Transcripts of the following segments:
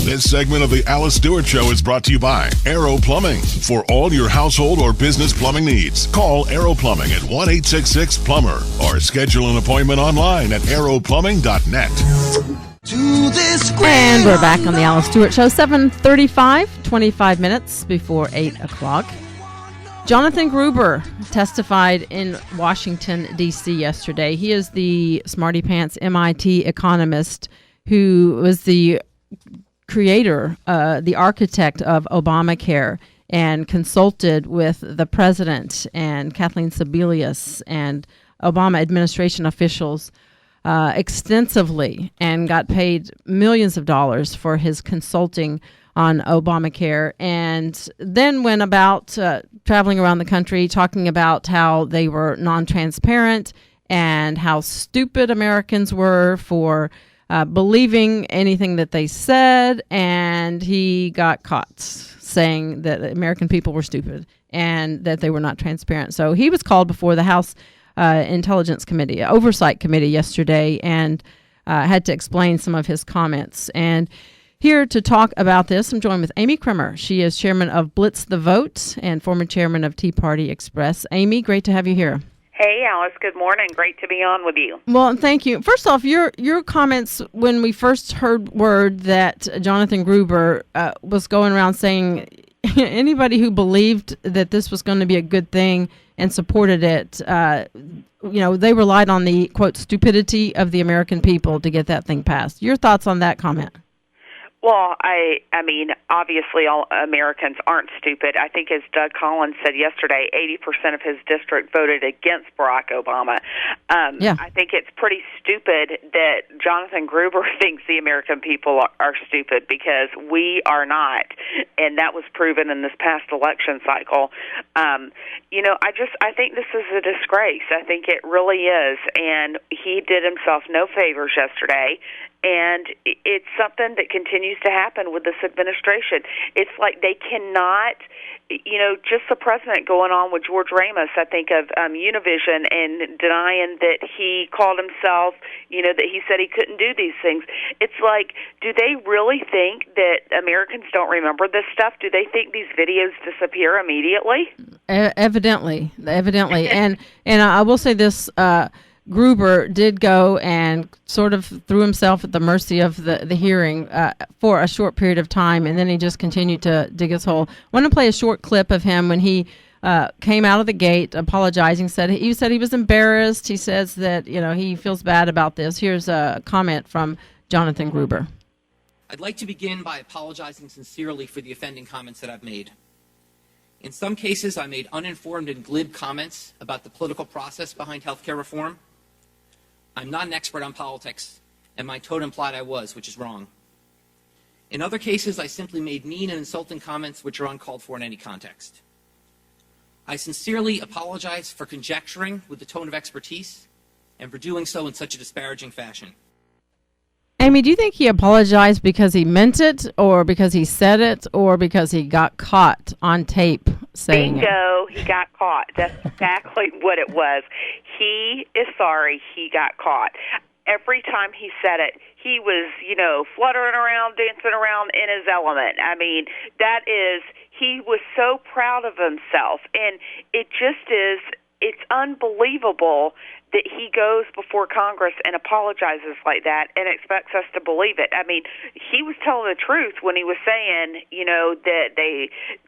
This segment of the Alice Stewart Show is brought to you by Aero Plumbing. For all your household or business plumbing needs, call Aero Plumbing at 1-866-PLUMBER or schedule an appointment online at aeroplumbing.net. And we're back on the Alice Stewart Show, 7:35, 25 minutes before 8 o'clock. Jonathan Gruber testified in Washington, D.C. yesterday. He is the smarty pants MIT economist who was the creator, the architect of Obamacare, and consulted with the president and Kathleen Sebelius and Obama administration officials extensively, and got paid millions of dollars for his consulting on Obamacare, and then went about traveling around the country talking about how they were non-transparent and how stupid Americans were for believing anything that they said, and he got caught saying that American people were stupid and that they were not transparent. So he was called before the House Intelligence Committee, Oversight Committee yesterday, and had to explain some of his comments. And here to talk about this, I'm joined with Amy Kremer. She is chairman of Blitz the Vote and former chairman of Tea Party Express. Amy, great to have you here. Hey, Alice. Good morning. Great to be on with you. Well, thank you. First off, your comments when we first heard word that Jonathan Gruber was going around saying anybody who believed that this was going to be a good thing and supported it, they relied on the, quote, stupidity of the American people to get that thing passed. Your thoughts on that comment? Well, I mean, obviously all Americans aren't stupid. I think as Doug Collins said yesterday, 80% of his district voted against Barack Obama. I think it's pretty stupid that Jonathan Gruber thinks the American people are stupid, because we are not, and that was proven in this past election cycle. I think this is a disgrace. I think it really is, and he did himself no favors yesterday. And it's something that continues to happen with this administration. It's like they cannot, just the president going on with George Ramos, I think, of Univision, and denying that he called himself, that he said he couldn't do these things. It's like, do they really think that Americans don't remember this stuff? Do they think these videos disappear immediately? Evidently. and I will say this, Gruber did go and sort of threw himself at the mercy of the hearing for a short period of time, and then he just continued to dig his hole. I want to play a short clip of him when he came out of the gate apologizing. He said he was embarrassed. He says that he feels bad about this. Here's a comment from Jonathan Gruber. I'd like to begin by apologizing sincerely for the offending comments that I've made. In some cases, I made uninformed and glib comments about the political process behind healthcare reform. I'm not an expert on politics, and my tone implied I was, which is wrong. In other cases, I simply made mean and insulting comments which are uncalled for in any context. I sincerely apologize for conjecturing with the tone of expertise and for doing so in such a disparaging fashion. Amy, do you think he apologized because he meant it, or because he said it, or because he got caught on tape saying Bingo, he got caught. That's exactly what it was. He is sorry he got caught. Every time he said it, he was, fluttering around, dancing around in his element. I mean, he was so proud of himself. And it's unbelievable that he goes before Congress and apologizes like that and expects us to believe it. I mean, he was telling the truth when he was saying,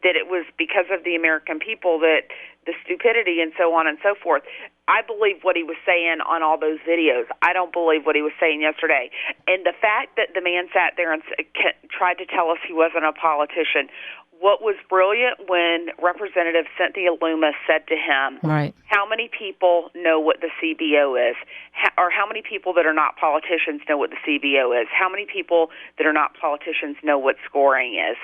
that it was because of the American people, that the stupidity and so on and so forth. I believe what he was saying on all those videos. I don't believe what he was saying yesterday. And the fact that the man sat there and tried to tell us he wasn't a politician. What was brilliant when Representative Cynthia Loomis said to him, right, how many people know what the CBO is? Or how many people that are not politicians know what the CBO is? How many people that are not politicians know what scoring is?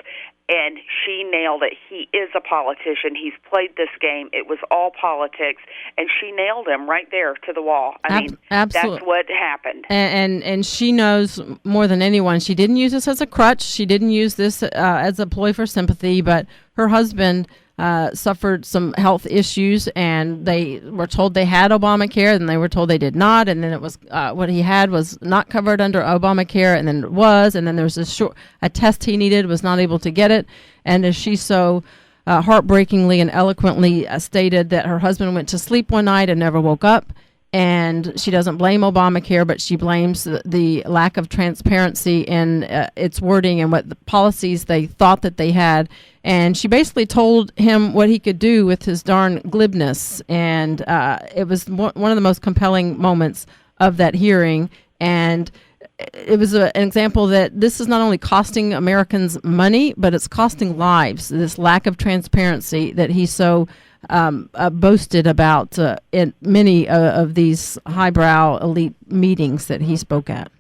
And she nailed it. He is a politician. He's played this game. It was all politics. And she nailed him right there to the wall. I mean, absolutely. That's what happened. And she knows more than anyone. She didn't use this as a crutch. She didn't use this as a ploy for sympathy. But her husband suffered some health issues, and they were told they had Obamacare, and they were told they did not, and then it was what he had was not covered under Obamacare, and then it was, and then there was a test he needed, was not able to get it, and as she so heartbreakingly and eloquently stated that her husband went to sleep one night and never woke up, and she doesn't blame Obamacare, but she blames the lack of transparency in its wording and what the policies they thought that they had. And she basically told him what he could do with his darn glibness. And it was one of the most compelling moments of that hearing. And it was an example that this is not only costing Americans money, but it's costing lives, this lack of transparency that he so boasted about in many of these highbrow elite meetings that he spoke at.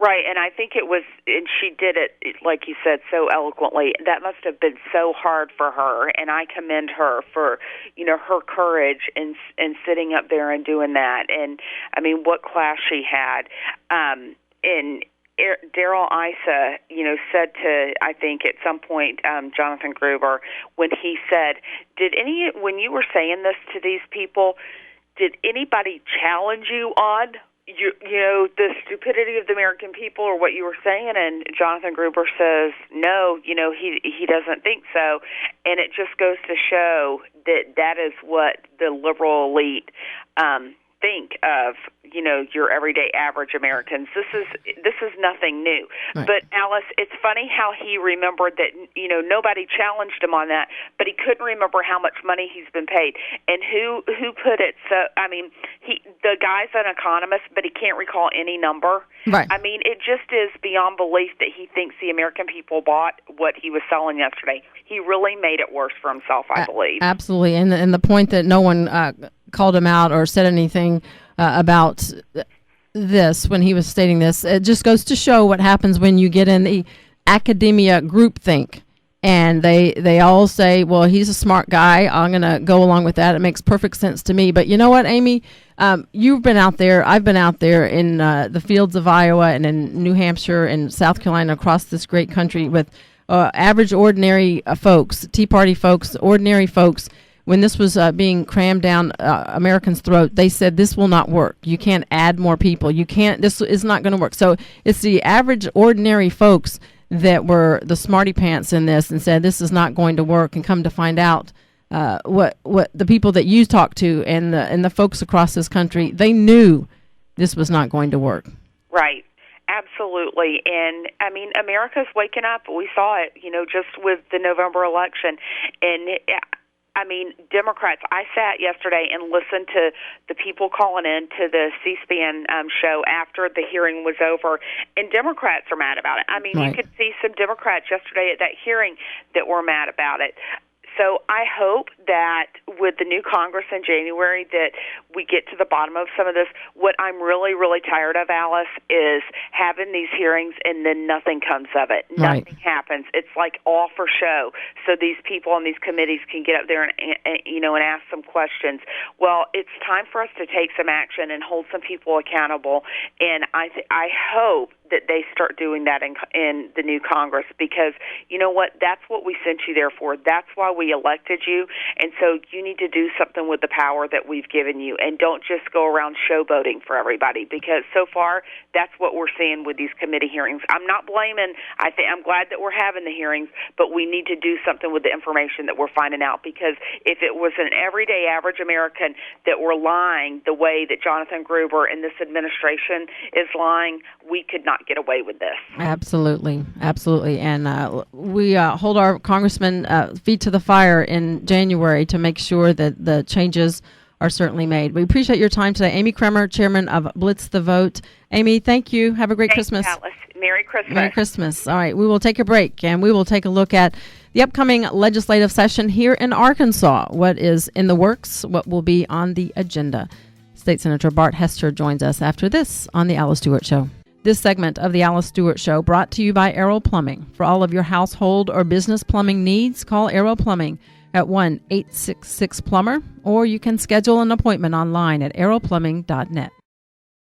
Right, and I think it was, and she did it, like you said, so eloquently. That must have been so hard for her, and I commend her for, her courage in sitting up there and doing that. And, I mean, what class she had. And Daryl Issa, said to, I think at some point, Jonathan Gruber, when he said, when you were saying this to these people, did anybody challenge you on, the stupidity of the American people or what you were saying? And Jonathan Gruber says, no, he doesn't think so. And it just goes to show that is what the liberal elite think of, your everyday average Americans. This is nothing new. Right. But Alice, it's funny how he remembered that, nobody challenged him on that, but he couldn't remember how much money he's been paid and who put it. So, I mean, the guy's an economist, but he can't recall any number. Right. I mean, it just is beyond belief that he thinks the American people bought what he was selling yesterday. He really made it worse for himself, I believe. Absolutely. And the point that no one called him out or said anything about this when he was stating this, it just goes to show what happens when you get in the academia groupthink. And they all say, well, he's a smart guy. I'm going to go along with that. It makes perfect sense to me. But you know what, Amy? You've been out there. I've been out there in the fields of Iowa and in New Hampshire and South Carolina, across this great country with average, ordinary folks, Tea Party folks, ordinary folks. When this was being crammed down Americans' throat, they said this will not work. You can't add more people. You can't. This is not going to work. So it's the average, ordinary folks that were the smarty pants in this and said this is not going to work. And come to find out, what the people that you talked to and the folks across this country, they knew this was not going to work. Right. Absolutely. And, I mean, America's waking up. We saw it, just with the November election. And I mean, Democrats, I sat yesterday and listened to the people calling in to the C-SPAN show after the hearing was over, and Democrats are mad about it. I mean, right. You could see some Democrats yesterday at that hearing that were mad about it. So I hope that with the new Congress in January that we get to the bottom of some of this. What I'm really, really tired of, Alice, is having these hearings and then nothing comes of it. Right. Nothing happens. It's like all for show. So these people on these committees can get up there and ask some questions. Well, it's time for us to take some action and hold some people accountable. And I hope that they start doing that in the new Congress, because you know what? That's what we sent you there for. That's why we elected you. And so you need to do something with the power that we've given you, and don't just go around showboating for everybody, because so far that's what we're seeing with these committee hearings. I'm not blaming. I'm glad that we're having the hearings, but we need to do something with the information that we're finding out, because if it was an everyday average American that were lying the way that Jonathan Gruber and this administration is lying, we could not get away with this. Absolutely. And we hold our congressmen feet to the fire in January to make sure that the changes are certainly made. We appreciate your time today. Amy Kremer, chairman of Blitz the Vote. Amy, thank you. Have a great Christmas. Thanks, Alice. Merry Christmas. Merry Christmas. All right, we will take a break, and we will take a look at the upcoming legislative session here in Arkansas. What is in the works? What will be on the agenda? State Senator Bart Hester joins us after this on The Alice Stewart Show. This segment of The Alice Stewart Show brought to you by Arrow Plumbing. For all of your household or business plumbing needs, call Arrow Plumbing at 1-866-PLUMBER, or you can schedule an appointment online at arrowplumbing.net.